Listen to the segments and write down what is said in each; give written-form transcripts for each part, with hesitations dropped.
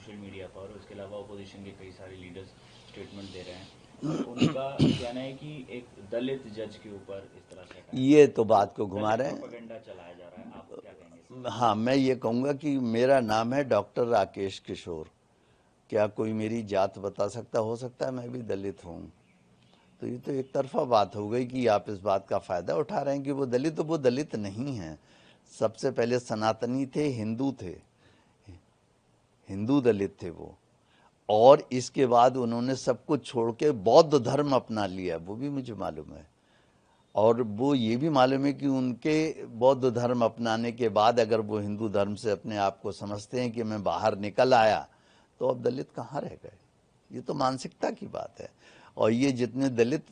Social media पर, उसके अलावा अपोजिशन के कई सारे लीडर्स स्टेटमेंट दे रहे हैं। उनका कहना है कि एक दलित जज के ऊपर इस तरह से ये तो बात को घुमा रहे हैं, प्रोपेगेंडा चलाया जा रहा है। आप क्या कहेंगे? हाँ, मैं ये कहूँगा कि मेरा नाम है डॉक्टर राकेश किशोर। क्या कोई मेरी जात बता सकता? हो सकता है मैं भी दलित हूँ। तो ये तो एक तरफा बात हो गई कि आप इस बात का फ़ायदा उठा रहे हैं कि वो दलित, तो वो दलित नहीं हैं। सबसे पहले सनातनी थे, हिंदू थे, हिंदू दलित थे वो। और इसके बाद उन्होंने सब कुछ छोड़ के बौद्ध धर्म अपना लिया, वो भी मुझे मालूम है। और वो ये भी मालूम है कि उनके बौद्ध धर्म अपनाने के बाद अगर वो हिंदू धर्म से अपने आप को समझते हैं कि मैं बाहर निकल आया, तो अब दलित कहाँ रह गए? ये तो मानसिकता की बात है। और ये जितने दलित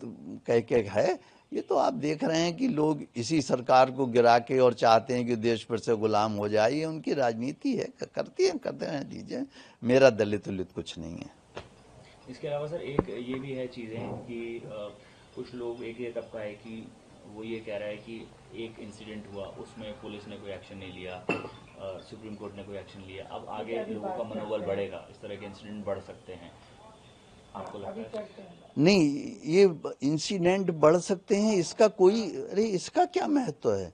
कह के है, ये तो आप देख रहे हैं कि लोग इसी सरकार को गिरा के और चाहते हैं कि देश पर से गुलाम हो जाए। ये उनकी राजनीति है, करते हैं दीजिए। मेरा दलित उलित कुछ नहीं है। इसके अलावा सर एक ये भी है चीज़ें कि कुछ लोग, एक ये तबका है कि वो ये कह रहा है कि एक इंसिडेंट हुआ, उसमें पुलिस ने कोई एक्शन नहीं लिया, सुप्रीम कोर्ट ने कोई एक्शन लिया, अब आगे लोगों का मनोबल बढ़ेगा, इस तरह के इंसिडेंट बढ़ सकते हैं। आपको लगता है? नहीं, ये इंसिडेंट बढ़ सकते हैं, इसका कोई, अरे इसका क्या महत्व है?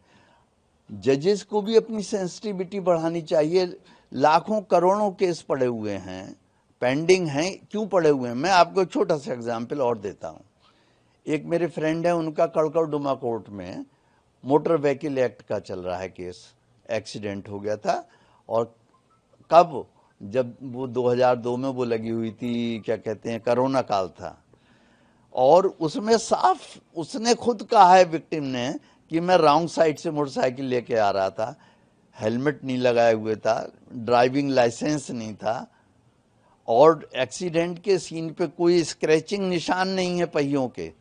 जजेस को भी अपनी सेंसिटिविटी बढ़ानी चाहिए। लाखों करोड़ों केस पड़े हुए हैं, पेंडिंग हैं, क्यों पड़े हुए हैं? मैं आपको एक छोटा सा एग्जाम्पल और देता हूँ। एक मेरे फ्रेंड है, उनका कड़कड़डुमा कोर्ट में मोटर व्हीकल एक्ट का चल रहा है केस। एक्सीडेंट हो गया था, और कब? जब वो 2002 में वो लगी हुई थी, क्या कहते हैं, कोरोना काल था। और उसमें साफ उसने खुद कहा है, विक्टिम ने, कि मैं रॉन्ग साइड से मोटरसाइकिल लेके आ रहा था, हेलमेट नहीं लगाए हुए था, ड्राइविंग लाइसेंस नहीं था, और एक्सीडेंट के सीन पे कोई स्क्रैचिंग निशान नहीं है पहियों के।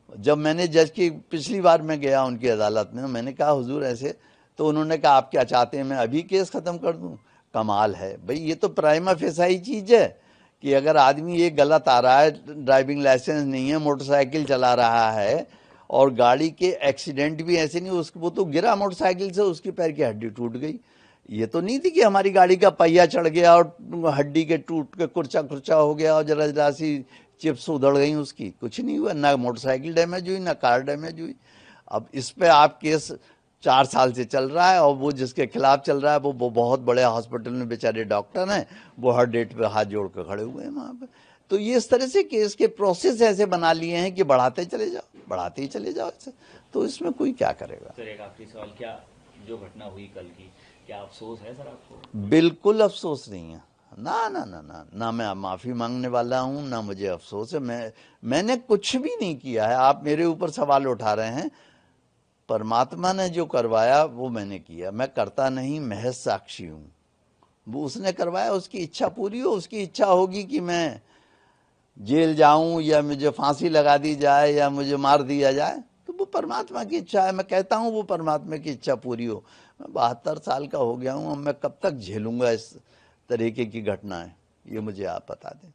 जब मैंने जज की पिछली बार मैं गया उनकी अदालत में, मैंने कहा हुजूर ऐसे, तो उन्होंने कहा आप क्या चाहते हैं मैं अभी केस ख़त्म कर दूं? कमाल है भाई, ये तो प्राइमा फेसाई चीज़ है कि अगर आदमी ये गलत आ रहा है, ड्राइविंग लाइसेंस नहीं है, मोटरसाइकिल चला रहा है, और गाड़ी के एक्सीडेंट भी ऐसे नहीं, उसको वो तो गिरा मोटरसाइकिल से, उसकी पैर की हड्डी टूट गई। ये तो नहीं थी कि हमारी गाड़ी का पहिया चढ़ गया और हड्डी के टूट के कुर्चा कुर्चा हो गया और जरा जरा सी चिप्स उधड़ गई उसकी। कुछ नहीं हुआ, ना मोटरसाइकिल डैमेज हुई, ना कार डैमेज हुई। अब इस पे आप केस 4 साल से चल रहा है, और वो जिसके खिलाफ चल रहा है वो बहुत बड़े हॉस्पिटल में बेचारे डॉक्टर हैं, वो हर डेट पे हाथ जोड़ कर खड़े हुए हैं वहाँ पे। तो ये इस तरह से केस के प्रोसेस ऐसे बना लिए हैं कि बढ़ाते चले जाओ, बढ़ाते ही चले जाओ ऐसे। तो इसमें कोई क्या करेगा? सर एक आखिरी सवाल, क्या जो घटना हुई कल की, क्या अफसोस है सर आपको? बिल्कुल अफसोस नहीं है, ना ना ना ना ना, मैं माफ़ी मांगने वाला हूँ, ना मुझे अफसोस है। मैंने कुछ भी नहीं किया है। आप मेरे ऊपर सवाल उठा रहे हैं। परमात्मा ने जो करवाया वो मैंने किया, मैं करता नहीं, महज साक्षी हूँ। वो उसने करवाया, उसकी इच्छा पूरी हो, उसकी इच्छा होगी कि मैं जेल जाऊं, या मुझे फांसी लगा दी जाए, या मुझे मार दिया जाए, तो वो परमात्मा की इच्छा है। मैं कहता हूँ वो परमात्मा की इच्छा पूरी हो। मैं 72 साल का हो गया हूँ, अब मैं कब तक झेलूंगा इस तरीके की घटनाएं? ये मुझे आप बता दें।